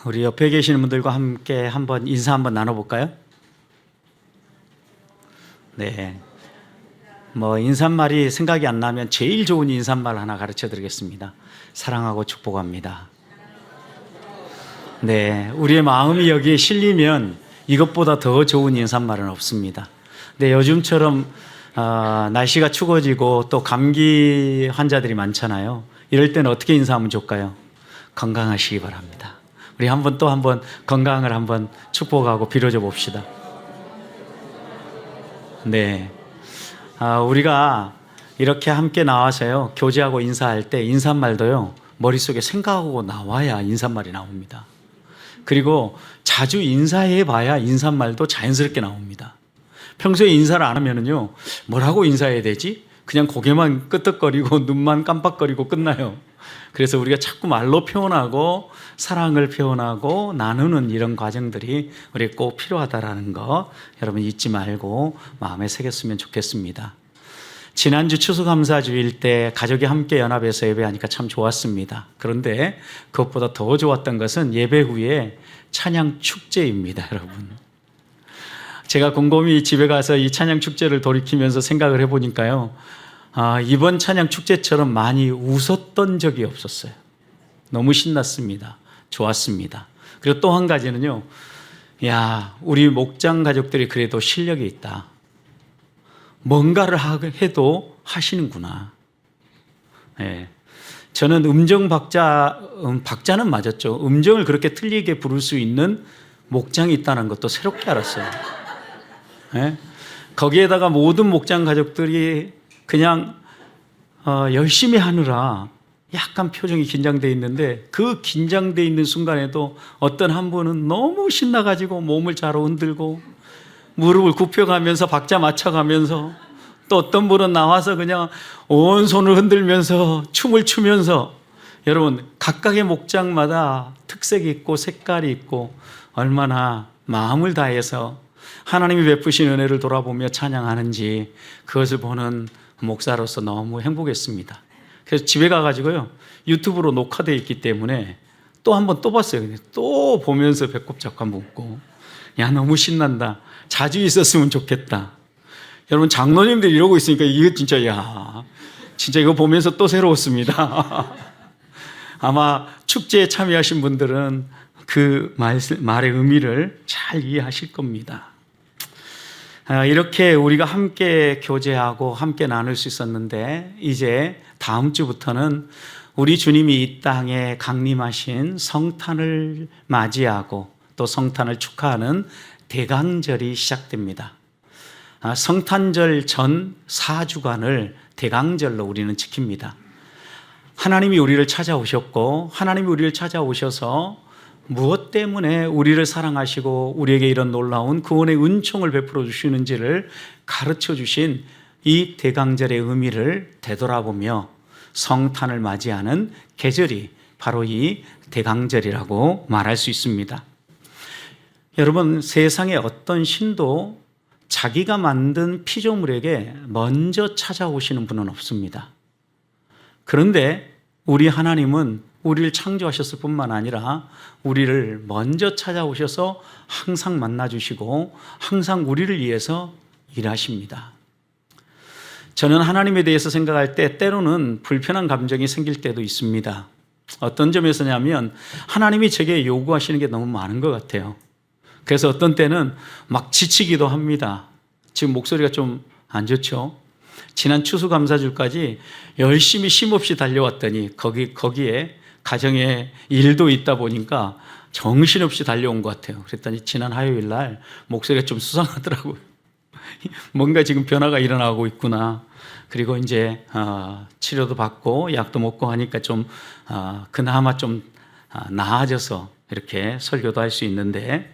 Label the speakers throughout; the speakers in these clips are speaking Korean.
Speaker 1: 우리 옆에 계시는 분들과 함께 한번 인사 한번 나눠볼까요? 네. 인사말이 생각이 안 나면 제일 좋은 인사말 하나 가르쳐 드리겠습니다. 사랑하고 축복합니다. 네. 우리의 마음이 여기에 실리면 이것보다 더 좋은 인사말은 없습니다. 네. 요즘처럼 날씨가 추워지고 또 감기 환자들이 많잖아요. 이럴 때는 어떻게 인사하면 좋을까요? 건강하시기 바랍니다. 우리 한번 건강을 한번 축복하고 빌어줘 봅시다. 네. 우리가 이렇게 함께 나와서요, 교제하고 인사할 때 인사말도요, 머릿속에 생각하고 나와야 인사말이 나옵니다. 그리고 자주 인사해 봐야 인사말도 자연스럽게 나옵니다. 평소에 인사를 안 하면은요, 뭐라고 인사해야 되지? 그냥 고개만 끄덕거리고 눈만 깜빡거리고 끝나요. 그래서 우리가 자꾸 말로 표현하고 사랑을 표현하고 나누는 이런 과정들이 우리에게 꼭 필요하다라는 거 여러분 잊지 말고 마음에 새겼으면 좋겠습니다. 지난주 추수감사주일 때 가족이 함께 연합해서 예배하니까 참 좋았습니다. 그런데 그것보다 더 좋았던 것은 예배 후에 찬양 축제입니다, 여러분. 제가 곰곰이 집에 가서 이 찬양 축제를 돌이키면서 생각을 해보니까요, 이번 찬양 축제처럼 많이 웃었던 적이 없었어요. 너무 신났습니다. 좋았습니다. 그리고 또 한 가지는요, 우리 목장 가족들이 그래도 실력이 있다. 뭔가를 해도 하시는구나. 네. 저는 박자는 맞았죠. 음정을 그렇게 틀리게 부를 수 있는 목장이 있다는 것도 새롭게 알았어요. 네? 거기에다가 모든 목장 가족들이 그냥 열심히 하느라 약간 표정이 긴장되어 있는데, 그 긴장되어 있는 순간에도 어떤 한 분은 너무 신나가지고 몸을 잘 흔들고 무릎을 굽혀가면서 박자 맞춰가면서, 또 어떤 분은 나와서 그냥 온 손을 흔들면서 춤을 추면서, 여러분 각각의 목장마다 특색이 있고 색깔이 있고 얼마나 마음을 다해서 하나님이 베푸신 은혜를 돌아보며 찬양하는지 그것을 보는 목사로서 너무 행복했습니다. 그래서 집에 가가지고요, 유튜브로 녹화되어 있기 때문에 또 한 번 또 봤어요. 또 보면서 배꼽 잡고 한번 웃고, 너무 신난다. 자주 있었으면 좋겠다. 여러분 장로님들이 이러고 있으니까 이거 진짜 이거 보면서 또 새로웠습니다. 아마 축제에 참여하신 분들은 그 말의 의미를 잘 이해하실 겁니다. 이렇게 우리가 함께 교제하고 함께 나눌 수 있었는데, 이제 다음 주부터는 우리 주님이 이 땅에 강림하신 성탄을 맞이하고 또 성탄을 축하하는 대강절이 시작됩니다. 성탄절 전 4주간을 대강절로 우리는 지킵니다. 하나님이 우리를 찾아오셨고, 하나님이 우리를 찾아오셔서 무엇 때문에 우리를 사랑하시고 우리에게 이런 놀라운 구원의 은총을 베풀어 주시는지를 가르쳐 주신 이 대강절의 의미를 되돌아보며 성탄을 맞이하는 계절이 바로 이 대강절이라고 말할 수 있습니다. 여러분, 세상의 어떤 신도 자기가 만든 피조물에게 먼저 찾아오시는 분은 없습니다. 그런데 우리 하나님은 우리를 창조하셨을 뿐만 아니라 우리를 먼저 찾아오셔서 항상 만나주시고 항상 우리를 위해서 일하십니다. 저는 하나님에 대해서 생각할 때 때로는 불편한 감정이 생길 때도 있습니다. 어떤 점에서냐면 하나님이 제게 요구하시는 게 너무 많은 것 같아요. 그래서 어떤 때는 막 지치기도 합니다. 지금 목소리가 좀 안 좋죠? 지난 추수감사주까지 열심히 쉼없이 달려왔더니 거기에 가정에 일도 있다 보니까 정신없이 달려온 것 같아요. 그랬더니 지난 화요일 날 목소리가 좀 수상하더라고요. 뭔가 지금 변화가 일어나고 있구나. 그리고 이제 치료도 받고 약도 먹고 하니까 좀 그나마 좀 나아져서 이렇게 설교도 할 수 있는데,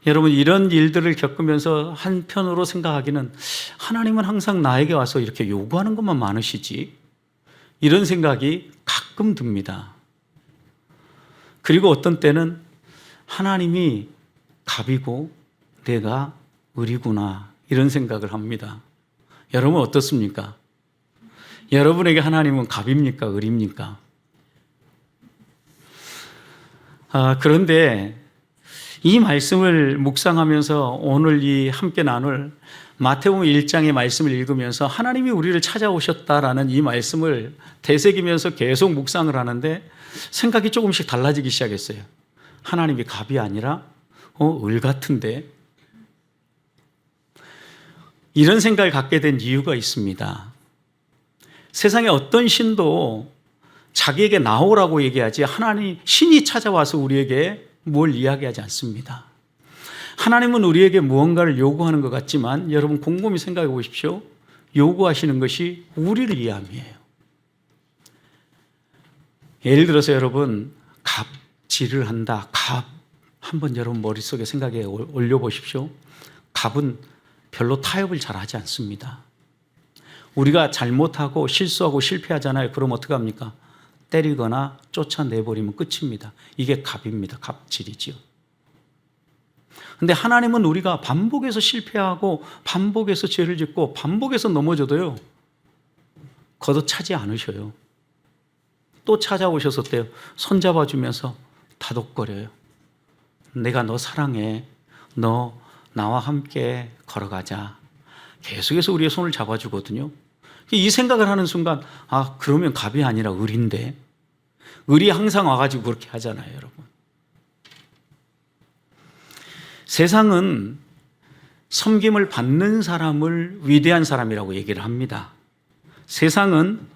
Speaker 1: 여러분 이런 일들을 겪으면서 한편으로 생각하기는 하나님은 항상 나에게 와서 이렇게 요구하는 것만 많으시지, 이런 생각이 가끔 듭니다. 그리고 어떤 때는 하나님이 갑이고 내가 을이구나, 이런 생각을 합니다. 여러분 어떻습니까? 여러분에게 하나님은 갑입니까? 을입니까? 그런데 이 말씀을 묵상하면서 오늘 이 함께 나눌 마태복음 1장의 말씀을 읽으면서 하나님이 우리를 찾아오셨다라는 이 말씀을 되새기면서 계속 묵상을 하는데 생각이 조금씩 달라지기 시작했어요. 하나님이 갑이 아니라 을 같은데, 이런 생각을 갖게 된 이유가 있습니다. 세상에 어떤 신도 자기에게 나오라고 얘기하지 하나님 신이 찾아와서 우리에게 뭘 이야기하지 않습니다. 하나님은 우리에게 무언가를 요구하는 것 같지만 여러분 곰곰이 생각해 보십시오. 요구하시는 것이 우리를 위함이에요. 예를 들어서 여러분 갑질을 한다. 갑 한번 여러분 머릿속에 생각에 올려보십시오. 갑은 별로 타협을 잘 하지 않습니다. 우리가 잘못하고 실수하고 실패하잖아요. 그럼 어떻게 합니까? 때리거나 쫓아내버리면 끝입니다. 이게 갑입니다. 갑질이지요. 근데 하나님은 우리가 반복해서 실패하고 반복해서 죄를 짓고 반복해서 넘어져도요, 걷어차지 않으셔요. 또 찾아오셔서 어때요? 손잡아주면서 다독거려요. 내가 너 사랑해. 너 나와 함께 걸어가자. 계속해서 우리의 손을 잡아주거든요. 이 생각을 하는 순간, 그러면 갑이 아니라 을인데. 을이 항상 와가지고 그렇게 하잖아요, 여러분. 세상은 섬김을 받는 사람을 위대한 사람이라고 얘기를 합니다. 세상은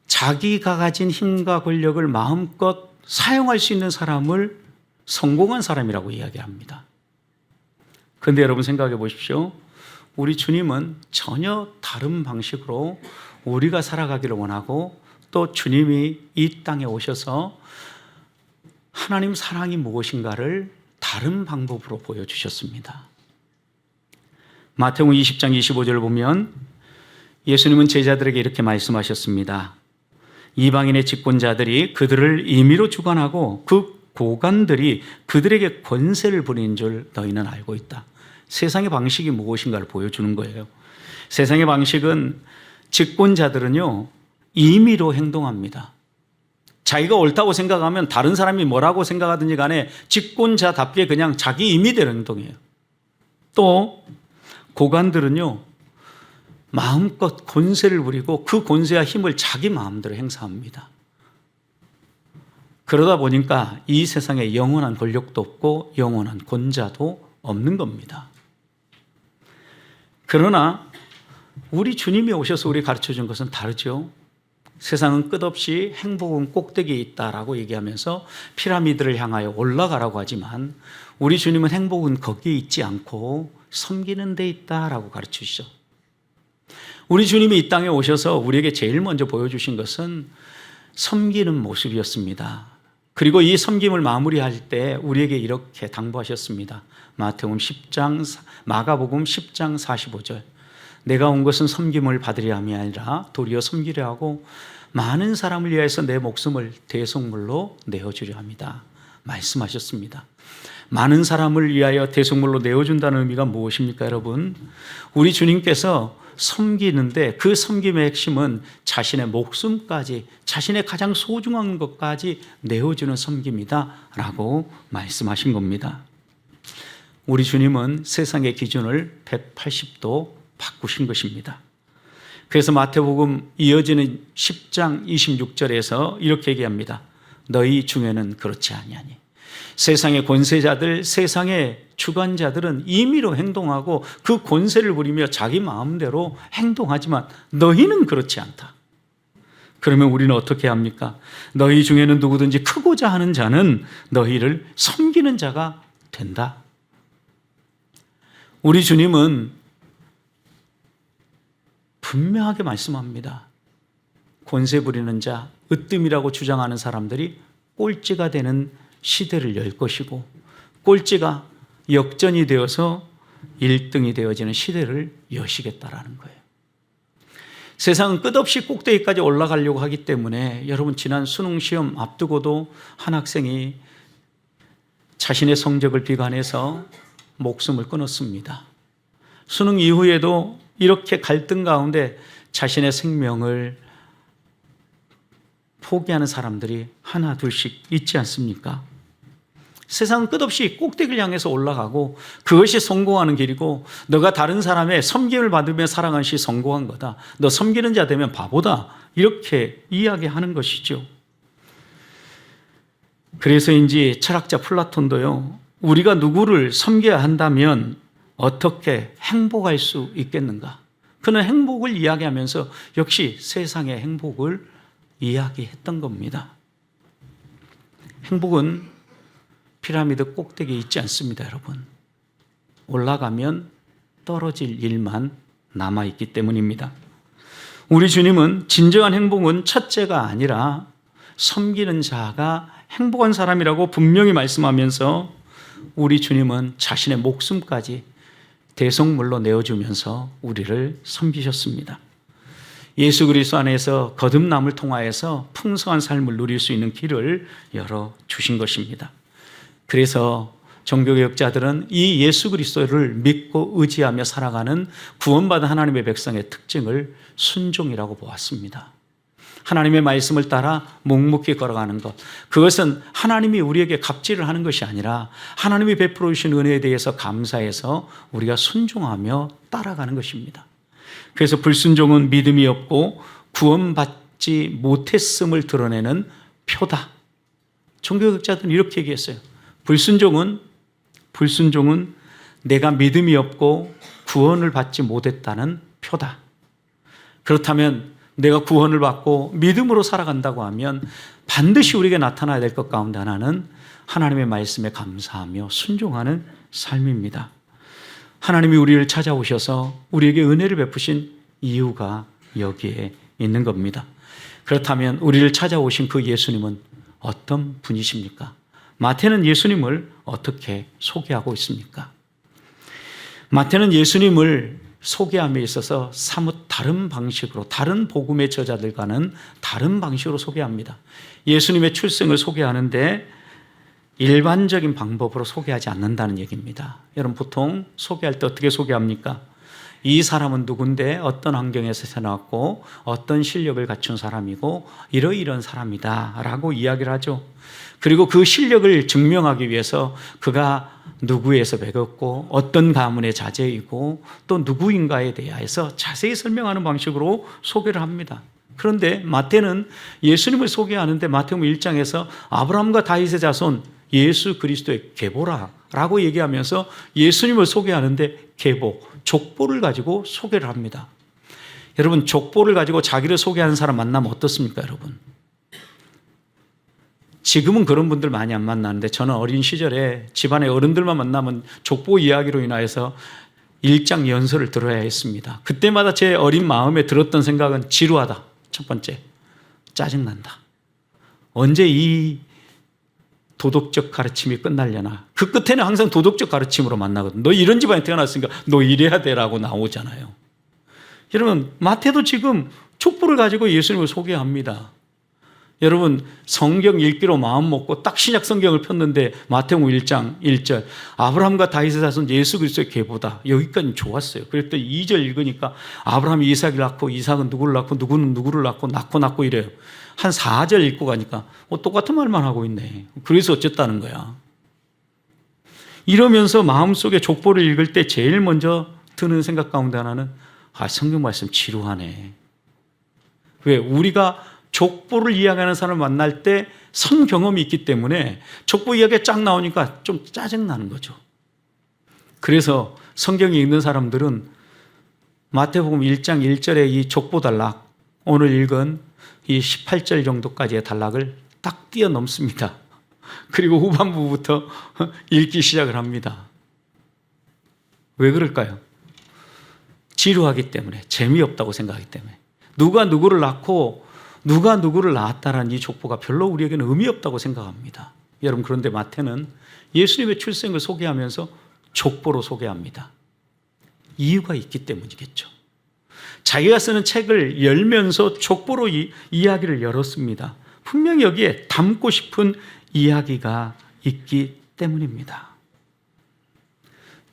Speaker 1: 자기가 가진 힘과 권력을 마음껏 사용할 수 있는 사람을 성공한 사람이라고 이야기합니다. 그런데 여러분 생각해 보십시오. 우리 주님은 전혀 다른 방식으로 우리가 살아가기를 원하고, 또 주님이 이 땅에 오셔서 하나님 사랑이 무엇인가를 다른 방법으로 보여주셨습니다. 마태복음 20장 25절을 보면 예수님은 제자들에게 이렇게 말씀하셨습니다. 이방인의 집권자들이 그들을 임의로 주관하고 그 고관들이 그들에게 권세를 부리는 줄 너희는 알고 있다. 세상의 방식이 무엇인가를 보여주는 거예요. 세상의 방식은 집권자들은요, 임의로 행동합니다. 자기가 옳다고 생각하면 다른 사람이 뭐라고 생각하든지 간에 집권자답게 그냥 자기 임의대로 행동해요. 또 고관들은요, 마음껏 권세를 부리고 그 권세와 힘을 자기 마음대로 행사합니다. 그러다 보니까 이 세상에 영원한 권력도 없고 영원한 권자도 없는 겁니다. 그러나 우리 주님이 오셔서 우리 가르쳐 준 것은 다르죠. 세상은 끝없이 행복은 꼭대기에 있다라고 얘기하면서 피라미드를 향하여 올라가라고 하지만 우리 주님은 행복은 거기에 있지 않고 섬기는 데 있다라고 가르치시죠. 우리 주님이 이 땅에 오셔서 우리에게 제일 먼저 보여주신 것은 섬기는 모습이었습니다. 그리고 이 섬김을 마무리할 때 우리에게 이렇게 당부하셨습니다. 마가복음 10장 45절. 내가 온 것은 섬김을 받으려 함이 아니라 도리어 섬기려 하고 많은 사람을 위하여서 내 목숨을 대속물로 내어주려 합니다. 말씀하셨습니다. 많은 사람을 위하여 대속물로 내어준다는 의미가 무엇입니까, 여러분? 우리 주님께서 섬기는데 그 섬김의 핵심은 자신의 목숨까지, 자신의 가장 소중한 것까지 내어주는 섬김이다 라고 말씀하신 겁니다. 우리 주님은 세상의 기준을 180도 바꾸신 것입니다. 그래서 마태복음 이어지는 10장 26절에서 이렇게 얘기합니다. 너희 중에는 그렇지 아니하니. 세상의 권세자들, 세상의 주관자들은 임의로 행동하고 그 권세를 부리며 자기 마음대로 행동하지만 너희는 그렇지 않다. 그러면 우리는 어떻게 합니까? 너희 중에는 누구든지 크고자 하는 자는 너희를 섬기는 자가 된다. 우리 주님은 분명하게 말씀합니다. 권세 부리는 자, 으뜸이라고 주장하는 사람들이 꼴찌가 되는 시대를 열 것이고 꼴찌가 역전이 되어서 1등이 되어지는 시대를 여시겠다라는 거예요. 세상은 끝없이 꼭대기까지 올라가려고 하기 때문에 여러분 지난 수능 시험 앞두고도 한 학생이 자신의 성적을 비관해서 목숨을 끊었습니다. 수능 이후에도 이렇게 갈등 가운데 자신의 생명을 포기하는 사람들이 하나 둘씩 있지 않습니까? 세상은 끝없이 꼭대기를 향해서 올라가고 그것이 성공하는 길이고 너가 다른 사람의 섬김을 받으며 살아가는 것이 성공한 거다. 너 섬기는 자 되면 바보다. 이렇게 이야기하는 것이죠. 그래서인지 철학자 플라톤도요. 우리가 누구를 섬겨야 한다면 어떻게 행복할 수 있겠는가? 그는 행복을 이야기하면서 역시 세상의 행복을 이야기했던 겁니다. 행복은 피라미드 꼭대기에 있지 않습니다, 여러분. 올라가면 떨어질 일만 남아있기 때문입니다. 우리 주님은 진정한 행복은 첫째가 아니라 섬기는 자가 행복한 사람이라고 분명히 말씀하면서 우리 주님은 자신의 목숨까지 대속물로 내어주면서 우리를 섬기셨습니다. 예수 그리스도 안에서 거듭남을 통하여서 풍성한 삶을 누릴 수 있는 길을 열어주신 것입니다. 그래서 종교개혁자들은 이 예수 그리스도를 믿고 의지하며 살아가는 구원받은 하나님의 백성의 특징을 순종이라고 보았습니다. 하나님의 말씀을 따라 묵묵히 걸어가는 것, 그것은 하나님이 우리에게 갑질을 하는 것이 아니라 하나님이 베풀어 주신 은혜에 대해서 감사해서 우리가 순종하며 따라가는 것입니다. 그래서 불순종은 믿음이 없고 구원받지 못했음을 드러내는 표다. 종교개혁자들은 이렇게 얘기했어요. 불순종은 내가 믿음이 없고 구원을 받지 못했다는 표다. 그렇다면 내가 구원을 받고 믿음으로 살아간다고 하면 반드시 우리에게 나타나야 될 것 가운데 하나는 하나님의 말씀에 감사하며 순종하는 삶입니다. 하나님이 우리를 찾아오셔서 우리에게 은혜를 베푸신 이유가 여기에 있는 겁니다. 그렇다면 우리를 찾아오신 그 예수님은 어떤 분이십니까? 마태는 예수님을 어떻게 소개하고 있습니까? 마태는 예수님을 소개함에 있어서 사뭇 다른 방식으로, 다른 복음의 저자들과는 다른 방식으로 소개합니다. 예수님의 출생을 소개하는데 일반적인 방법으로 소개하지 않는다는 얘기입니다. 여러분, 보통 소개할 때 어떻게 소개합니까? 이 사람은 누군데 어떤 환경에서 태어났고 어떤 실력을 갖춘 사람이고 이러이러한 사람이다 라고 이야기를 하죠. 그리고 그 실력을 증명하기 위해서 그가 누구에서 배웠고 어떤 가문의 자제이고 또 누구인가에 대해서 자세히 설명하는 방식으로 소개를 합니다. 그런데 마태는 예수님을 소개하는데 마태복음 1장에서 아브라함과 다윗의 자손 예수 그리스도의 계보라 라고 얘기하면서 예수님을 소개하는데 계보, 족보를 가지고 소개를 합니다. 여러분, 족보를 가지고 자기를 소개하는 사람 만나면 어떻습니까, 여러분? 지금은 그런 분들 많이 안 만나는데 저는 어린 시절에 집안의 어른들만 만나면 족보 이야기로 인하여서 일장 연설을 들어야 했습니다. 그때마다 제 어린 마음에 들었던 생각은 지루하다. 첫 번째, 짜증난다. 언제 이 도덕적 가르침이 끝나려나. 그 끝에는 항상 도덕적 가르침으로 만나거든. 너 이런 집안에 태어났으니까 너 이래야 돼라고 나오잖아요. 여러분, 마태도 지금 족보를 가지고 예수님을 소개합니다. 여러분, 성경 읽기로 마음 먹고 딱 신약 성경을 폈는데 마태복음 1장 1절 아브라함과 다윗의 자손 예수 그리스도의 계보다. 여기까지 좋았어요. 그랬더니 2절 읽으니까 아브라함이 이삭을 낳고 이삭은 누구를 낳고 누구는 누구를 낳고 이래요. 한 4절 읽고 가니까 똑같은 말만 하고 있네. 그래서 어쨌다는 거야. 이러면서 마음속에 족보를 읽을 때 제일 먼저 드는 생각 가운데 하나는 성경 말씀 지루하네. 왜? 우리가 족보를 이야기하는 사람을 만날 때 선 경험이 있기 때문에 족보 이야기가 쫙 나오니까 좀 짜증나는 거죠. 그래서 성경이 읽는 사람들은 마태복음 1장 1절의 이 족보 단락, 오늘 읽은 이 18절 정도까지의 단락을 딱 뛰어넘습니다. 그리고 후반부부터 읽기 시작을 합니다. 왜 그럴까요? 지루하기 때문에, 재미없다고 생각하기 때문에. 누가 누구를 낳고 누가 누구를 낳았다라는 이 족보가 별로 우리에게는 의미 없다고 생각합니다. 여러분, 그런데 마태는 예수님의 출생을 소개하면서 족보로 소개합니다. 이유가 있기 때문이겠죠. 자기가 쓰는 책을 열면서 족보로 이야기를 열었습니다. 분명히 여기에 담고 싶은 이야기가 있기 때문입니다.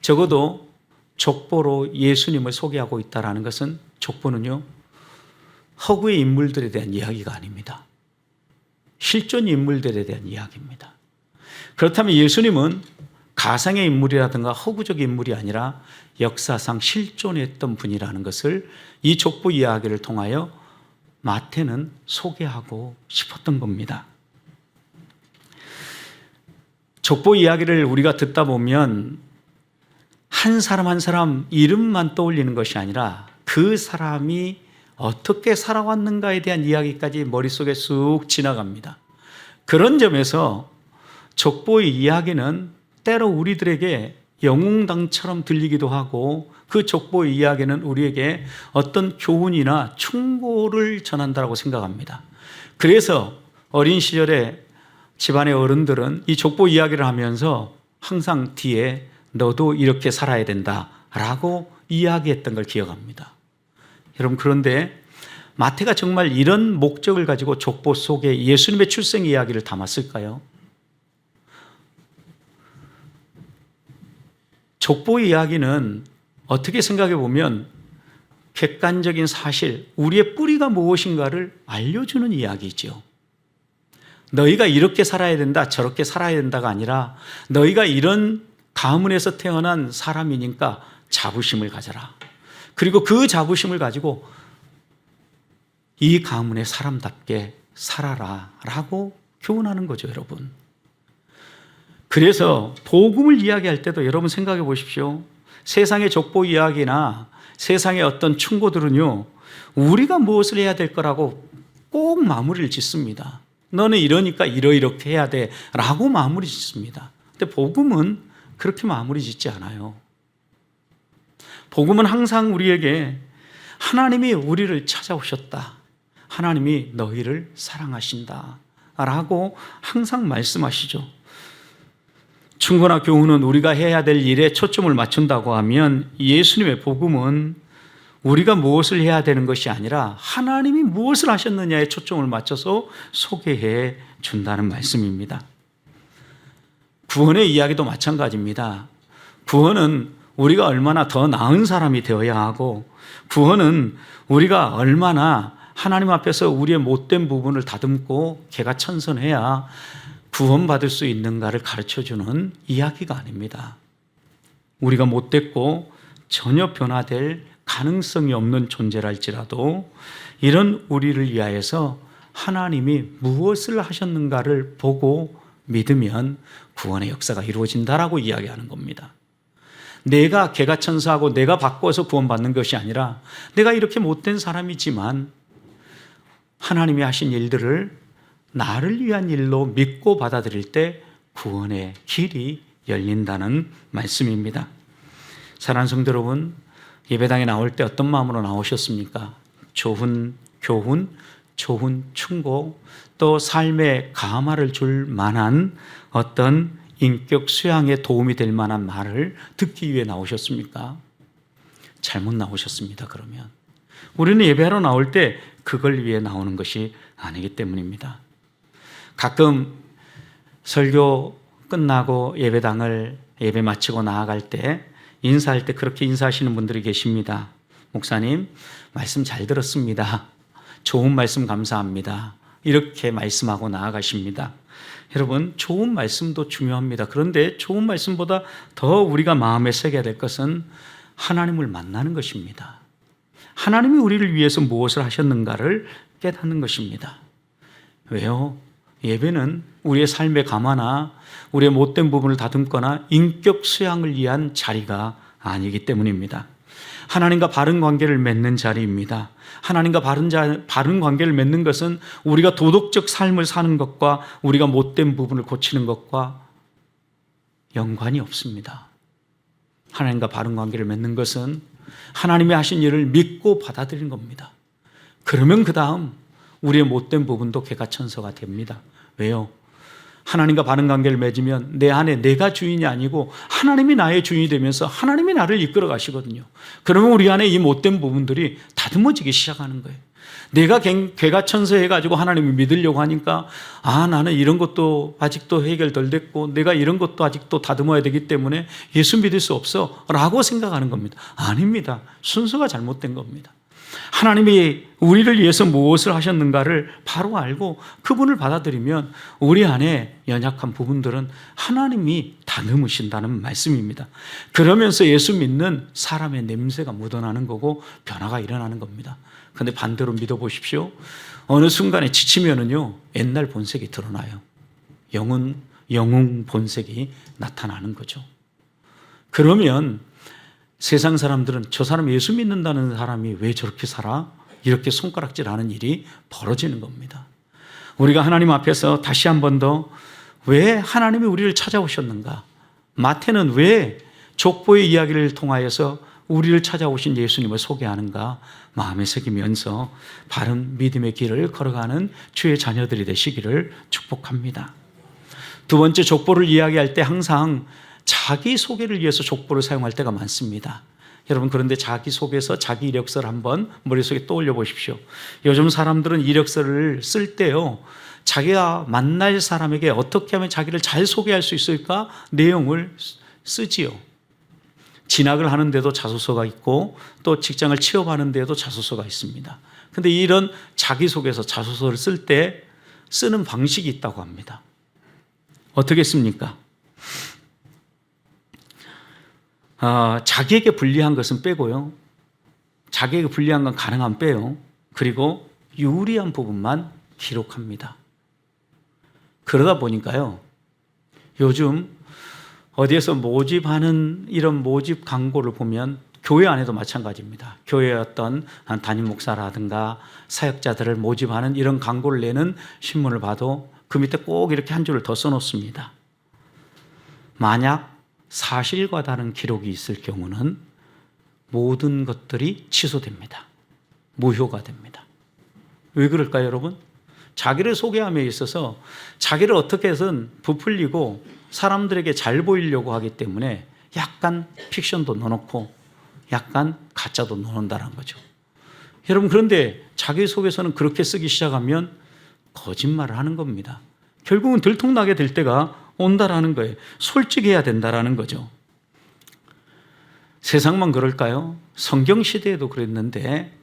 Speaker 1: 적어도 족보로 예수님을 소개하고 있다는 것은 족보는요, 허구의 인물들에 대한 이야기가 아닙니다. 실존 인물들에 대한 이야기입니다. 그렇다면 예수님은 가상의 인물이라든가 허구적 인물이 아니라 역사상 실존했던 분이라는 것을 이 족보 이야기를 통하여 마태는 소개하고 싶었던 겁니다. 족보 이야기를 우리가 듣다 보면 한 사람 한 사람 이름만 떠올리는 것이 아니라 그 사람이 어떻게 살아왔는가에 대한 이야기까지 머릿속에 쑥 지나갑니다. 그런 점에서 족보의 이야기는 때로 우리들에게 영웅당처럼 들리기도 하고 그 족보의 이야기는 우리에게 어떤 교훈이나 충고를 전한다고 생각합니다. 그래서 어린 시절에 집안의 어른들은 이 족보 이야기를 하면서 항상 뒤에 너도 이렇게 살아야 된다라고 이야기했던 걸 기억합니다. 여러분, 그런데 마태가 정말 이런 목적을 가지고 족보 속에 예수님의 출생 이야기를 담았을까요? 족보 이야기는 어떻게 생각해 보면 객관적인 사실, 우리의 뿌리가 무엇인가를 알려주는 이야기죠. 너희가 이렇게 살아야 된다, 저렇게 살아야 된다가 아니라 너희가 이런 가문에서 태어난 사람이니까 자부심을 가져라. 그리고 그 자부심을 가지고 이 가문의 사람답게 살아라 라고 교훈하는 거죠, 여러분. 그래서 복음을 이야기할 때도 여러분 생각해 보십시오. 세상의 족보 이야기나 세상의 어떤 충고들은요, 우리가 무엇을 해야 될 거라고 꼭 마무리를 짓습니다. 너는 이러니까 이렇게 해야 돼 라고 마무리 짓습니다. 근데 복음은 그렇게 마무리 짓지 않아요. 복음은 항상 우리에게 하나님이 우리를 찾아오셨다, 하나님이 너희를 사랑하신다 라고 항상 말씀하시죠. 충고나 교훈은 우리가 해야 될 일에 초점을 맞춘다고 하면 예수님의 복음은 우리가 무엇을 해야 되는 것이 아니라 하나님이 무엇을 하셨느냐에 초점을 맞춰서 소개해 준다는 말씀입니다. 구원의 이야기도 마찬가지입니다. 구원은 우리가 얼마나 더 나은 사람이 되어야 하고, 구원은 우리가 얼마나 하나님 앞에서 우리의 못된 부분을 다듬고 개가천선해야 구원받을 수 있는가를 가르쳐주는 이야기가 아닙니다. 우리가 못됐고 전혀 변화될 가능성이 없는 존재랄지라도 이런 우리를 위하여서 하나님이 무엇을 하셨는가를 보고 믿으면 구원의 역사가 이루어진다라고 이야기하는 겁니다. 내가 개가천선하고 내가 바꿔서 구원받는 것이 아니라 내가 이렇게 못된 사람이지만 하나님이 하신 일들을 나를 위한 일로 믿고 받아들일 때 구원의 길이 열린다는 말씀입니다. 사랑하는 성도 여러분, 예배당에 나올 때 어떤 마음으로 나오셨습니까? 좋은 교훈, 좋은 충고, 또 삶의 감화를 줄 만한 어떤 인격 수양에 도움이 될 만한 말을 듣기 위해 나오셨습니까? 잘못 나오셨습니다. 그러면 우리는 예배하러 나올 때 그걸 위해 나오는 것이 아니기 때문입니다. 가끔 설교 끝나고 예배 마치고 나아갈 때 인사할 때 그렇게 인사하시는 분들이 계십니다. 목사님, 말씀 잘 들었습니다. 좋은 말씀 감사합니다. 이렇게 말씀하고 나아가십니다. 여러분, 좋은 말씀도 중요합니다. 그런데 좋은 말씀보다 더 우리가 마음에 새겨야 될 것은 하나님을 만나는 것입니다. 하나님이 우리를 위해서 무엇을 하셨는가를 깨닫는 것입니다. 왜요? 예배는 우리의 삶의 감화나 우리의 못된 부분을 다듬거나 인격 수양을 위한 자리가 아니기 때문입니다. 하나님과 바른 관계를 맺는 자리입니다. 하나님과 바른 관계를 맺는 것은 우리가 도덕적 삶을 사는 것과 우리가 못된 부분을 고치는 것과 연관이 없습니다. 하나님과 바른 관계를 맺는 것은 하나님이 하신 일을 믿고 받아들이는 겁니다. 그러면 그 다음 우리의 못된 부분도 개가천선가 됩니다. 왜요? 하나님과 바른 관계를 맺으면 내 안에 내가 주인이 아니고 하나님이 나의 주인이 되면서 하나님이 나를 이끌어 가시거든요. 그러면 우리 안에 이 못된 부분들이 다듬어지기 시작하는 거예요. 내가 개가천선해가지고 하나님을 믿으려고 하니까 나는 이런 것도 아직도 해결 덜 됐고 내가 이런 것도 아직도 다듬어야 되기 때문에 예수 믿을 수 없어 라고 생각하는 겁니다. 아닙니다. 순서가 잘못된 겁니다. 하나님이 우리를 위해서 무엇을 하셨는가를 바로 알고 그분을 받아들이면 우리 안에 연약한 부분들은 하나님이 다듬으신다는 말씀입니다. 그러면서 예수 믿는 사람의 냄새가 묻어나는 거고 변화가 일어나는 겁니다. 그런데 반대로 믿어보십시오. 어느 순간에 지치면은요, 옛날 본색이 드러나요. 영웅 본색이 나타나는 거죠. 그러면 세상 사람들은 저 사람 예수 믿는다는 사람이 왜 저렇게 살아? 이렇게 손가락질하는 일이 벌어지는 겁니다. 우리가 하나님 앞에서 다시 한 번 더 왜 하나님이 우리를 찾아오셨는가? 마태는 왜 족보의 이야기를 통하여서 우리를 찾아오신 예수님을 소개하는가? 마음에 새기면서 바른 믿음의 길을 걸어가는 주의 자녀들이 되시기를 축복합니다. 두 번째, 족보를 이야기할 때 항상 자기 소개를 위해서 족보를 사용할 때가 많습니다. 여러분, 그런데 자기 소개서, 자기 이력서를 한번 머릿속에 떠올려 보십시오. 요즘 사람들은 이력서를 쓸 때요, 자기가 만날 사람에게 어떻게 하면 자기를 잘 소개할 수 있을까? 내용을 쓰지요. 진학을 하는데도 자소서가 있고 또 직장을 취업하는 데도 자소서가 있습니다. 그런데 이런 자기소개서, 자소서를 쓸 때 쓰는 방식이 있다고 합니다. 어떻게 씁니까? 자기에게 불리한 것은 빼고요. 자기에게 불리한 건 가능하면 빼요. 그리고 유리한 부분만 기록합니다. 그러다 보니까요, 요즘 어디에서 모집하는 이런 모집 광고를 보면 교회 안에도 마찬가지입니다. 교회의 어떤 담임 목사라든가 사역자들을 모집하는 이런 광고를 내는 신문을 봐도 그 밑에 꼭 이렇게 한 줄을 더 써놓습니다. 만약 사실과 다른 기록이 있을 경우는 모든 것들이 취소됩니다. 무효가 됩니다. 왜 그럴까요, 여러분? 자기를 소개함에 있어서 자기를 어떻게 해서든 부풀리고 사람들에게 잘 보이려고 하기 때문에 약간 픽션도 넣어놓고 약간 가짜도 넣어놓는다는 거죠. 여러분, 그런데 자기소개서는 그렇게 쓰기 시작하면 거짓말을 하는 겁니다. 결국은 들통나게 될 때가 온다라는 거예요. 솔직해야 된다라는 거죠. 세상만 그럴까요? 성경시대에도 그랬는데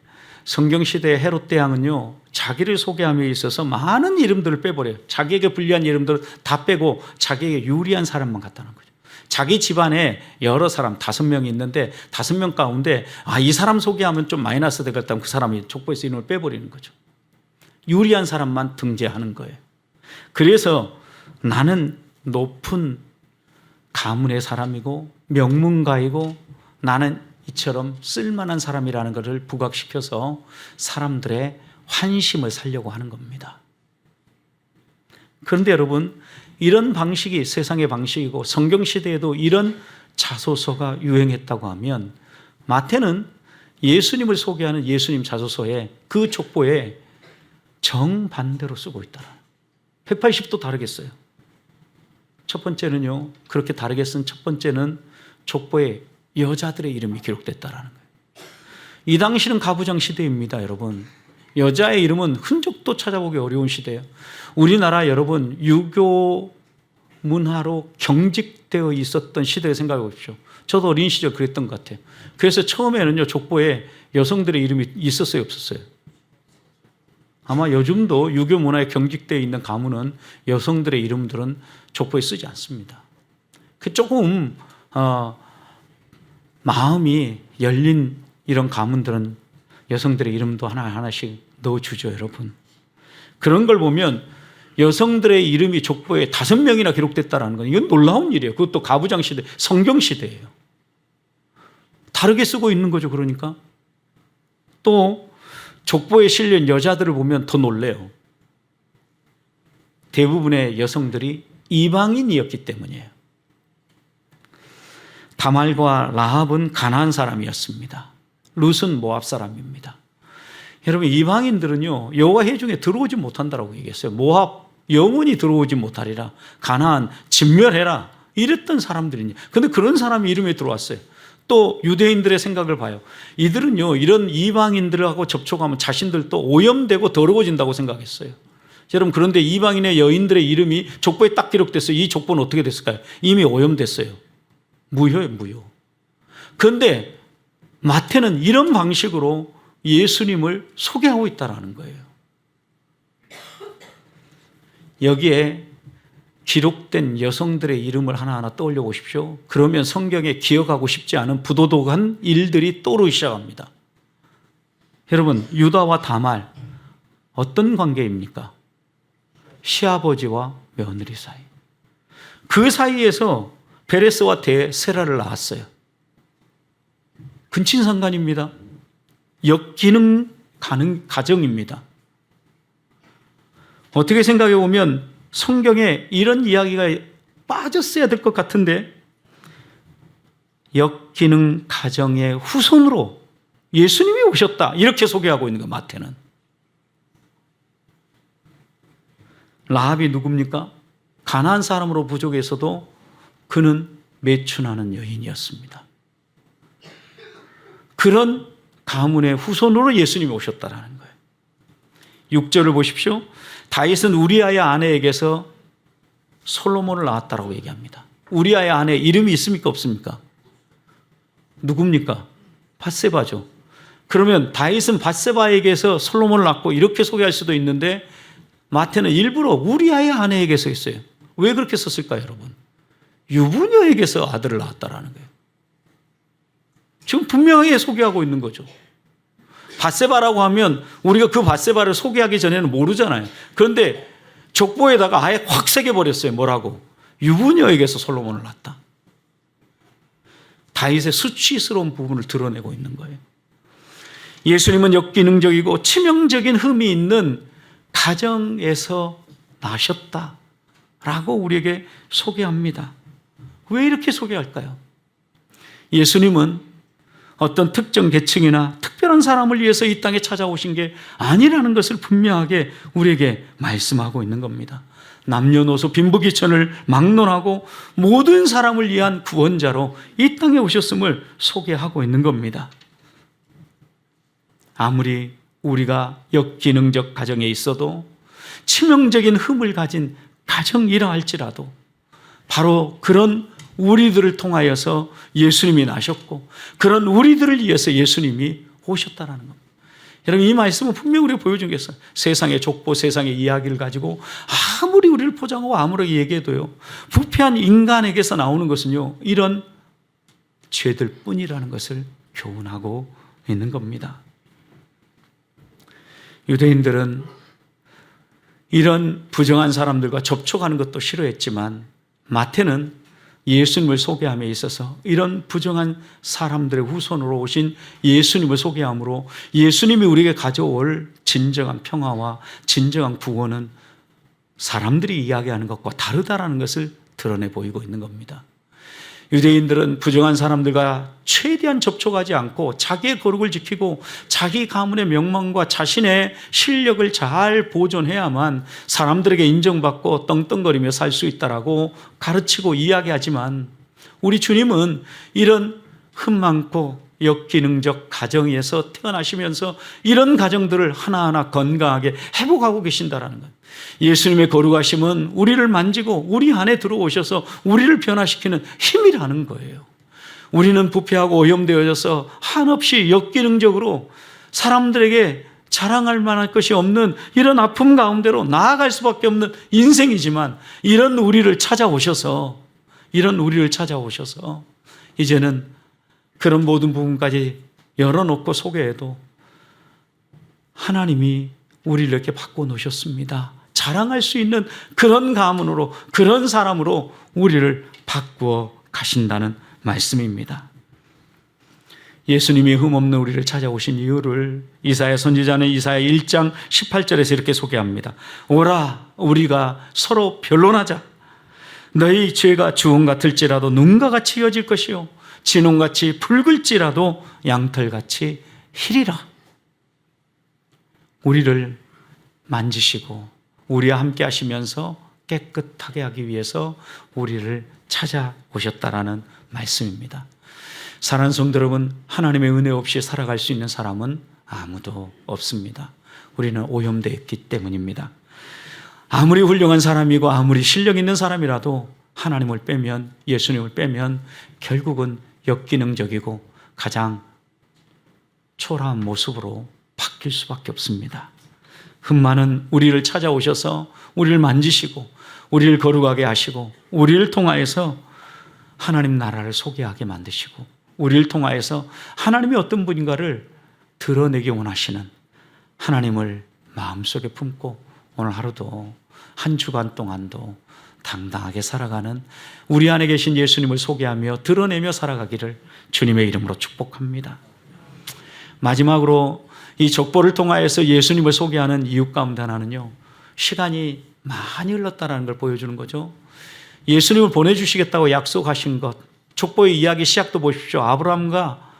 Speaker 1: 성경시대의 헤롯 대왕은요, 자기를 소개함에 있어서 많은 이름들을 빼버려요. 자기에게 불리한 이름들을 다 빼고 자기에게 유리한 사람만 갖다 놓은 거죠. 자기 집안에 여러 사람 5명이 있는데 5명 가운데 이 사람 소개하면 좀 마이너스 되겠다면 그 사람이 족보에서 이름을 빼버리는 거죠. 유리한 사람만 등재하는 거예요. 그래서 나는 높은 가문의 사람이고 명문가이고 나는 이처럼 쓸만한 사람이라는 것을 부각시켜서 사람들의 환심을 사려고 하는 겁니다. 그런데 여러분, 이런 방식이 세상의 방식이고 성경시대에도 이런 자소서가 유행했다고 하면 마태는 예수님을 소개하는 예수님 자소서에 그 족보에 정반대로 쓰고 있다. 180도 다르겠어요. 첫 번째는요, 그렇게 다르게 쓴 첫 번째는 족보에 여자들의 이름이 기록됐다는 거예요. 이 당시는 가부장 시대입니다, 여러분. 여자의 이름은 흔적도 찾아보기 어려운 시대예요. 우리나라 여러분, 유교 문화로 경직되어 있었던 시대를 생각해 보십시오. 저도 어린 시절 그랬던 것 같아요. 그래서 처음에는요, 족보에 여성들의 이름이 있었어요, 없었어요? 아마 요즘도 유교 문화에 경직되어 있는 가문은 여성들의 이름들은 족보에 쓰지 않습니다. 그 조금 마음이 열린 이런 가문들은 여성들의 이름도 하나하나씩 넣어주죠, 여러분. 그런 걸 보면 여성들의 이름이 족보에 5명이나 기록됐다는 건 이건 놀라운 일이에요. 그것도 가부장 시대, 성경 시대예요. 다르게 쓰고 있는 거죠, 그러니까. 또 족보에 실린 여자들을 보면 더 놀래요. 대부분의 여성들이 이방인이었기 때문이에요. 다말과 라합은 가나안 사람이었습니다. 룻은 모압 사람입니다. 여러분, 이방인들은요, 여호와 회중에 들어오지 못한다라고 얘기했어요. 모압 영원히 들어오지 못하리라. 가나안 진멸해라. 이랬던 사람들이니. 그런데 그런 사람이 이름에 들어왔어요. 또 유대인들의 생각을 봐요. 이들은요, 이런 이방인들하고 접촉하면 자신들도 오염되고 더러워진다고 생각했어요. 여러분, 그런데 이방인의 여인들의 이름이 족보에 딱 기록됐어요. 이 족보는 어떻게 됐을까요? 이미 오염됐어요. 무효예요, 무효. 그런데 마태는 이런 방식으로 예수님을 소개하고 있다는 거예요. 여기에 기록된 여성들의 이름을 하나하나 떠올려 보십시오. 그러면 성경에 기억하고 싶지 않은 부도덕한 일들이 떠오르기 시작합니다. 여러분, 유다와 다말 어떤 관계입니까? 시아버지와 며느리 사이. 그 사이에서 베레스와 세라를 낳았어요. 근친상간입니다. 역기능 가정입니다. 어떻게 생각해 보면 성경에 이런 이야기가 빠졌어야 될 것 같은데, 역기능 가정의 후손으로 예수님이 오셨다, 이렇게 소개하고 있는 거예요. 마태는. 라합이 누굽니까? 가나안 사람으로 부족해서도 그는 매춘하는 여인이었습니다. 그런 가문의 후손으로 예수님이 오셨다라는 거예요. 6절을 보십시오. 다윗은 우리아의 아내에게서 솔로몬을 낳았다라고 얘기합니다. 우리아의 아내 이름이 있습니까, 없습니까? 누굽니까? 밧세바죠. 그러면 다윗은 밧세바에게서 솔로몬을 낳고 이렇게 소개할 수도 있는데, 마태는 일부러 우리아의 아내에게서 했어요. 왜 그렇게 썼을까요, 여러분? 유부녀에게서 아들을 낳았다라는 거예요. 지금 분명하게 소개하고 있는 거죠. 밧세바라고 하면 우리가 그 밧세바를 소개하기 전에는 모르잖아요. 그런데 족보에다가 아예 확 새겨버렸어요. 뭐라고? 유부녀에게서 솔로몬을 낳았다. 다윗의 수치스러운 부분을 드러내고 있는 거예요. 예수님은 역기능적이고 치명적인 흠이 있는 가정에서 나셨다라고 우리에게 소개합니다. 왜 이렇게 소개할까요? 예수님은 어떤 특정 계층이나 특별한 사람을 위해서 이 땅에 찾아오신 게 아니라는 것을 분명하게 우리에게 말씀하고 있는 겁니다. 남녀노소 빈부귀천을 막론하고 모든 사람을 위한 구원자로 이 땅에 오셨음을 소개하고 있는 겁니다. 아무리 우리가 역기능적 가정에 있어도 치명적인 흠을 가진 가정이라 할지라도 바로 그런 우리들을 통하여서 예수님이 나셨고 그런 우리들을 위해서 예수님이 오셨다는 겁니다. 여러분, 이 말씀은 분명히 우리가 보여준 게 있어요. 세상의 족보, 세상의 이야기를 가지고 아무리 우리를 포장하고 아무리 얘기해도요, 부패한 인간에게서 나오는 것은요, 이런 죄들 뿐이라는 것을 교훈하고 있는 겁니다. 유대인들은 이런 부정한 사람들과 접촉하는 것도 싫어했지만 마태는 예수님을 소개함에 있어서 이런 부정한 사람들의 후손으로 오신 예수님을 소개함으로 예수님이 우리에게 가져올 진정한 평화와 진정한 구원은 사람들이 이야기하는 것과 다르다라는 것을 드러내 보이고 있는 겁니다. 유대인들은 부정한 사람들과 최대한 접촉하지 않고 자기의 거룩을 지키고 자기 가문의 명망과 자신의 실력을 잘 보존해야만 사람들에게 인정받고 떵떵거리며 살 수 있다라고 가르치고 이야기하지만, 우리 주님은 이런 흠 많고 역기능적 가정에서 태어나시면서 이런 가정들을 하나하나 건강하게 회복하고 계신다라는 거예요. 예수님의 거룩하심은 우리를 만지고 우리 안에 들어오셔서 우리를 변화시키는 힘이라는 거예요. 우리는 부패하고 오염되어져서 한없이 역기능적으로 사람들에게 자랑할 만한 것이 없는 이런 아픔 가운데로 나아갈 수밖에 없는 인생이지만, 이런 우리를 찾아오셔서 이제는 그런 모든 부분까지 열어놓고 소개해도 하나님이 우리를 이렇게 바꿔놓으셨습니다. 자랑할 수 있는 그런 가문으로, 그런 사람으로 우리를 바꾸어 가신다는 말씀입니다. 예수님이 흠없는 우리를 찾아오신 이유를 이사야 선지자는 이사야 1장 18절에서 이렇게 소개합니다. 오라, 우리가 서로 변론하자. 너희 죄가 주홍 같을지라도 눈과 같이 이어질 것이요 진홍같이 붉을지라도 양털같이 희리라. 우리를 만지시고 우리와 함께 하시면서 깨끗하게 하기 위해서 우리를 찾아오셨다라는 말씀입니다. 사랑하는 성도 여러분, 하나님의 은혜 없이 살아갈 수 있는 사람은 아무도 없습니다. 우리는 오염되어 있기 때문입니다. 아무리 훌륭한 사람이고 아무리 실력 있는 사람이라도 하나님을 빼면, 예수님을 빼면 결국은 역기능적이고 가장 초라한 모습으로 바뀔 수밖에 없습니다. 흠많은 우리를 찾아오셔서 우리를 만지시고 우리를 거룩하게 하시고 우리를 통하여서 하나님 나라를 소개하게 만드시고 우리를 통하여서 하나님이 어떤 분인가를 드러내기 원하시는 하나님을 마음속에 품고 오늘 하루도 한 주간 동안도 당당하게 살아가는 우리 안에 계신 예수님을 소개하며 드러내며 살아가기를 주님의 이름으로 축복합니다. 마지막으로 이 족보를 통하여서 예수님을 소개하는 이유 가운데 하나는요, 시간이 많이 흘렀다는 걸 보여주는 거죠. 예수님을 보내주시겠다고 약속하신 것, 족보의 이야기 시작도 보십시오. 아브라함과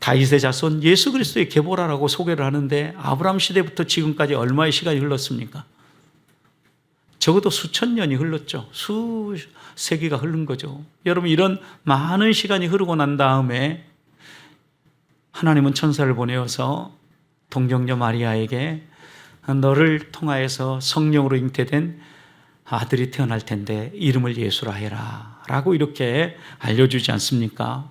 Speaker 1: 다윗의 자손 예수 그리스도의 계보라라고 소개를 하는데 아브라함 시대부터 지금까지 얼마의 시간이 흘렀습니까? 적어도 수천 년이 흘렀죠. 수세기가 흐른 거죠. 여러분, 이런 많은 시간이 흐르고 난 다음에 하나님은 천사를 보내어서 동정녀 마리아에게 너를 통하여서 성령으로 잉태된 아들이 태어날 텐데 이름을 예수라 해라 라고 이렇게 알려주지 않습니까?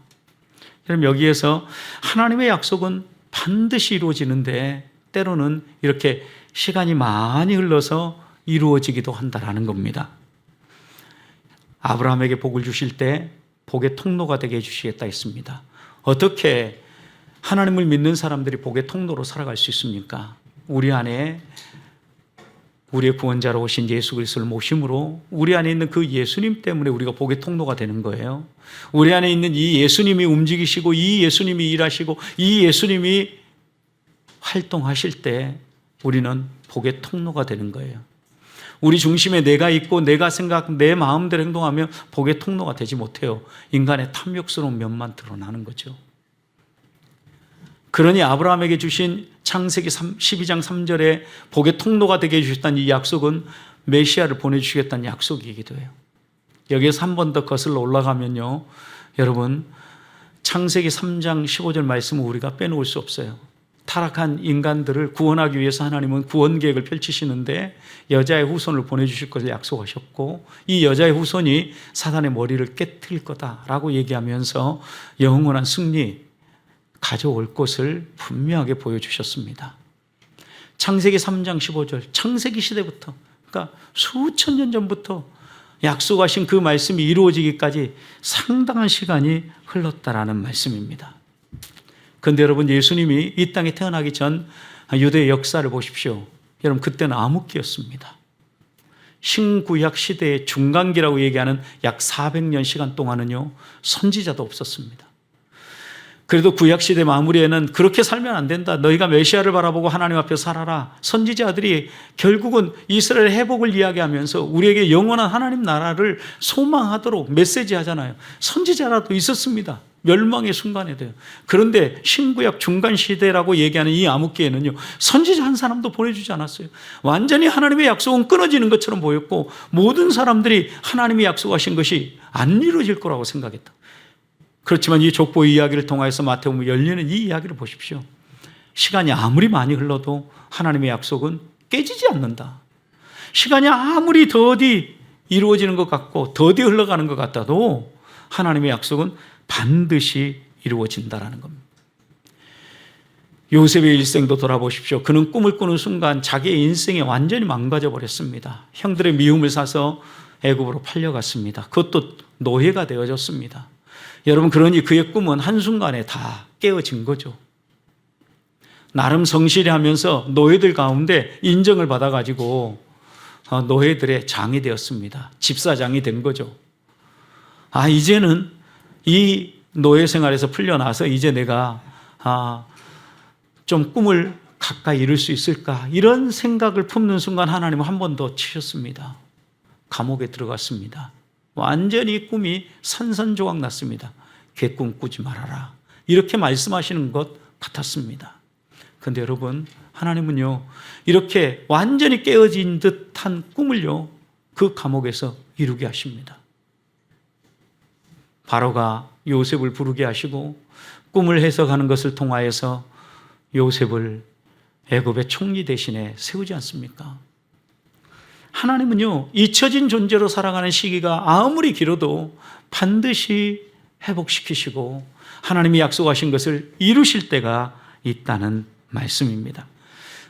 Speaker 1: 그럼 여기에서 하나님의 약속은 반드시 이루어지는데 때로는 이렇게 시간이 많이 흘러서 이루어지기도 한다라는 겁니다. 아브라함에게 복을 주실 때 복의 통로가 되게 해주시겠다 했습니다. 어떻게 하나님을 믿는 사람들이 복의 통로로 살아갈 수 있습니까? 우리 안에 우리의 구원자로 오신 예수 그리스도를 모심으로 우리 안에 있는 그 예수님 때문에 우리가 복의 통로가 되는 거예요. 우리 안에 있는 이 예수님이 움직이시고 이 예수님이 일하시고 이 예수님이 활동하실 때 우리는 복의 통로가 되는 거예요. 우리 중심에 내가 있고 내가 생각, 내 마음대로 행동하면 복의 통로가 되지 못해요. 인간의 탐욕스러운 면만 드러나는 거죠. 그러니 아브라함에게 주신 창세기 12장 3절에 복의 통로가 되게 해주셨다는 이 약속은 메시아를 보내주시겠다는 약속이기도 해요. 여기에서 한 번 더 거슬러 올라가면요, 여러분, 창세기 3장 15절 말씀을 우리가 빼놓을 수 없어요. 타락한 인간들을 구원하기 위해서 하나님은 구원 계획을 펼치시는데 여자의 후손을 보내주실 것을 약속하셨고 이 여자의 후손이 사단의 머리를 깨트릴 거다라고 얘기하면서 영원한 승리 가져올 것을 분명하게 보여주셨습니다. 창세기 3장 15절, 창세기 시대부터, 그러니까 수천 년 전부터 약속하신 그 말씀이 이루어지기까지 상당한 시간이 흘렀다라는 말씀입니다. 그런데 여러분, 예수님이 이 땅에 태어나기 전 유대의 역사를 보십시오. 여러분, 그때는 암흑기였습니다. 신구약 시대의 중간기라고 얘기하는 약 400년 시간 동안은요, 선지자도 없었습니다. 그래도 구약시대 마무리에는 그렇게 살면 안 된다. 너희가 메시아를 바라보고 하나님 앞에 살아라. 선지자들이 결국은 이스라엘 회복을 이야기하면서 우리에게 영원한 하나님 나라를 소망하도록 메시지 하잖아요. 선지자라도 있었습니다. 멸망의 순간에도요. 그런데 신구약 중간시대라고 얘기하는 이 암흑기에는요, 선지자 한 사람도 보내주지 않았어요. 완전히 하나님의 약속은 끊어지는 것처럼 보였고 모든 사람들이 하나님이 약속하신 것이 안 이루어질 거라고 생각했다. 그렇지만 이 족보 이야기를 통해서 마태복음 열리는 이 이야기를 보십시오. 시간이 아무리 많이 흘러도 하나님의 약속은 깨지지 않는다. 시간이 아무리 더디 이루어지는 것 같고 더디 흘러가는 것 같아도 하나님의 약속은 반드시 이루어진다라는 겁니다. 요셉의 일생도 돌아보십시오. 그는 꿈을 꾸는 순간 자기의 인생이 완전히 망가져 버렸습니다. 형들의 미움을 사서 애굽으로 팔려갔습니다. 그것도 노예가 되어졌습니다. 여러분, 그러니 그의 꿈은 한순간에 다 깨어진 거죠. 나름 성실히 하면서 노예들 가운데 인정을 받아가지고 노예들의 장이 되었습니다. 집사장이 된 거죠. 이제는 이 노예 생활에서 풀려나서 이제 내가 좀 꿈을 가까이 이룰 수 있을까, 이런 생각을 품는 순간 하나님은 한 번 더 치셨습니다. 감옥에 들어갔습니다. 완전히 꿈이 산산조각 났습니다. 개꿈 꾸지 말아라, 이렇게 말씀하시는 것 같았습니다. 그런데 여러분, 하나님은요, 이렇게 완전히 깨어진 듯한 꿈을요, 그 감옥에서 이루게 하십니다. 바로가 요셉을 부르게 하시고 꿈을 해석하는 것을 통하여서 요셉을 애굽의 총리 대신에 세우지 않습니까? 하나님은요, 잊혀진 존재로 살아가는 시기가 아무리 길어도 반드시 회복시키시고 하나님이 약속하신 것을 이루실 때가 있다는 말씀입니다.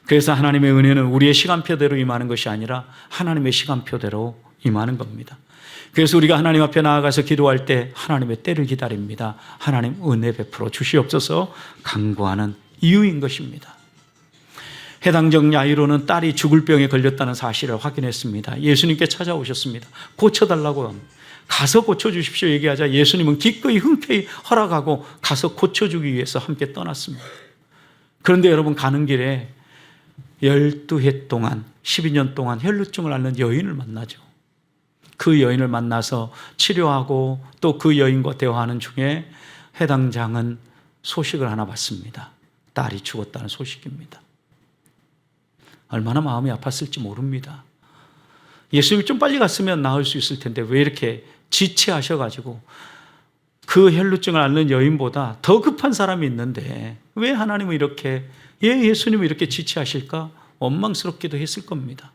Speaker 1: 그래서 하나님의 은혜는 우리의 시간표대로 임하는 것이 아니라 하나님의 시간표대로 임하는 겁니다. 그래서 우리가 하나님 앞에 나아가서 기도할 때 하나님의 때를 기다립니다. 하나님 은혜 베풀어 주시옵소서 간구하는 이유인 것입니다. 해당적 야이로는 딸이 죽을 병에 걸렸다는 사실을 확인했습니다. 예수님께 찾아오셨습니다. 고쳐달라고 가서 고쳐주십시오 얘기하자 예수님은 기꺼이 흔쾌히 허락하고 가서 고쳐주기 위해서 함께 떠났습니다. 그런데 여러분 가는 길에 12해 동안 12년 동안 혈루증을 앓는 여인을 만나죠. 그 여인을 만나서 치료하고 또 그 여인과 대화하는 중에 해당장은 소식을 하나 받습니다. 딸이 죽었다는 소식입니다. 얼마나 마음이 아팠을지 모릅니다. 예수님이 좀 빨리 갔으면 나을 수 있을 텐데 왜 이렇게 지체하셔가지고 그 혈루증을 앓는 여인보다 더 급한 사람이 있는데 왜 하나님은 이렇게 예수님은 이렇게 지체하실까? 원망스럽기도 했을 겁니다.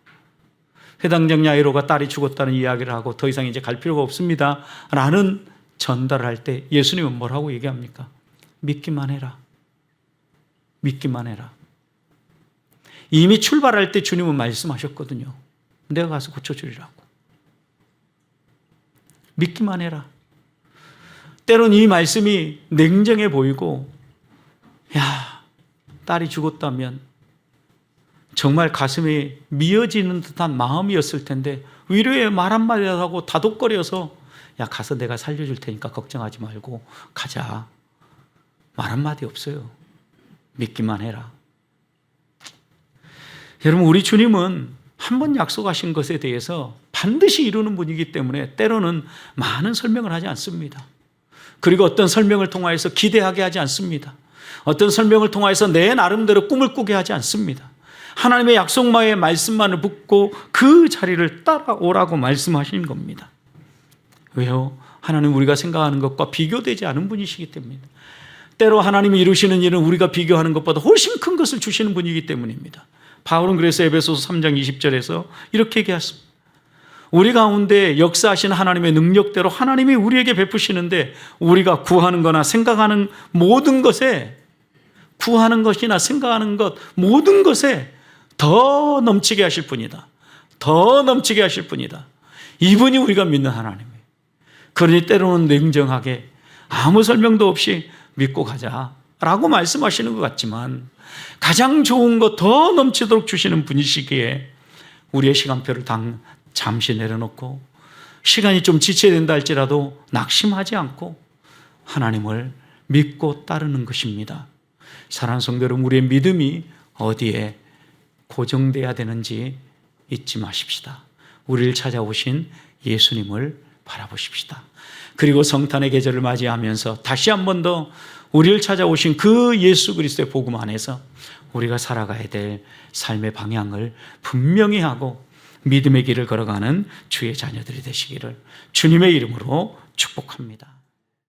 Speaker 1: 해당장 야이로가 딸이 죽었다는 이야기를 하고 더 이상 이제 갈 필요가 없습니다 라는 전달을 할 때 예수님은 뭐라고 얘기합니까? 믿기만 해라. 믿기만 해라. 이미 출발할 때 주님은 말씀하셨거든요. 내가 가서 고쳐주리라고. 믿기만 해라. 때론 이 말씀이 냉정해 보이고 야, 딸이 죽었다면 정말 가슴이 미어지는 듯한 마음이었을 텐데 위로의 말 한마디라도 하고 다독거려서 야 가서 내가 살려줄 테니까 걱정하지 말고 가자. 말 한마디 없어요. 믿기만 해라. 여러분 우리 주님은 한 번 약속하신 것에 대해서 반드시 이루는 분이기 때문에 때로는 많은 설명을 하지 않습니다. 그리고 어떤 설명을 통하여서 기대하게 하지 않습니다. 어떤 설명을 통하여서 내 나름대로 꿈을 꾸게 하지 않습니다. 하나님의 약속마의 말씀만을 붙고 그 자리를 따라오라고 말씀하시는 겁니다. 왜요? 하나님 우리가 생각하는 것과 비교되지 않은 분이시기 때문입니다. 때로 하나님이 이루시는 일은 우리가 비교하는 것보다 훨씬 큰 것을 주시는 분이기 때문입니다. 바울은 그래서 에베소서 3장 20절에서 이렇게 얘기했습니다. 우리 가운데 역사하시는 하나님의 능력대로 하나님이 우리에게 베푸시는데 우리가 구하는 거나 생각하는 모든 것에 구하는 것이나 생각하는 것 모든 것에 더 넘치게 하실 분이다. 더 넘치게 하실 분이다. 이분이 우리가 믿는 하나님이에요. 그러니 때로는 냉정하게 아무 설명도 없이 믿고 가자라고 말씀하시는 것 같지만 가장 좋은 것 더 넘치도록 주시는 분이시기에 우리의 시간표를 잠시 내려놓고 시간이 좀 지체된다 할지라도 낙심하지 않고 하나님을 믿고 따르는 것입니다. 사랑하는 성도 여러분, 우리의 믿음이 어디에 고정돼야 되는지 잊지 마십시다. 우리를 찾아오신 예수님을 바라보십시다. 그리고 성탄의 계절을 맞이하면서 다시 한 번 더 우리를 찾아오신 그 예수 그리스도의 복음 안에서 우리가 살아가야 될 삶의 방향을 분명히 하고 믿음의 길을 걸어가는 주의 자녀들이 되시기를 주님의 이름으로 축복합니다.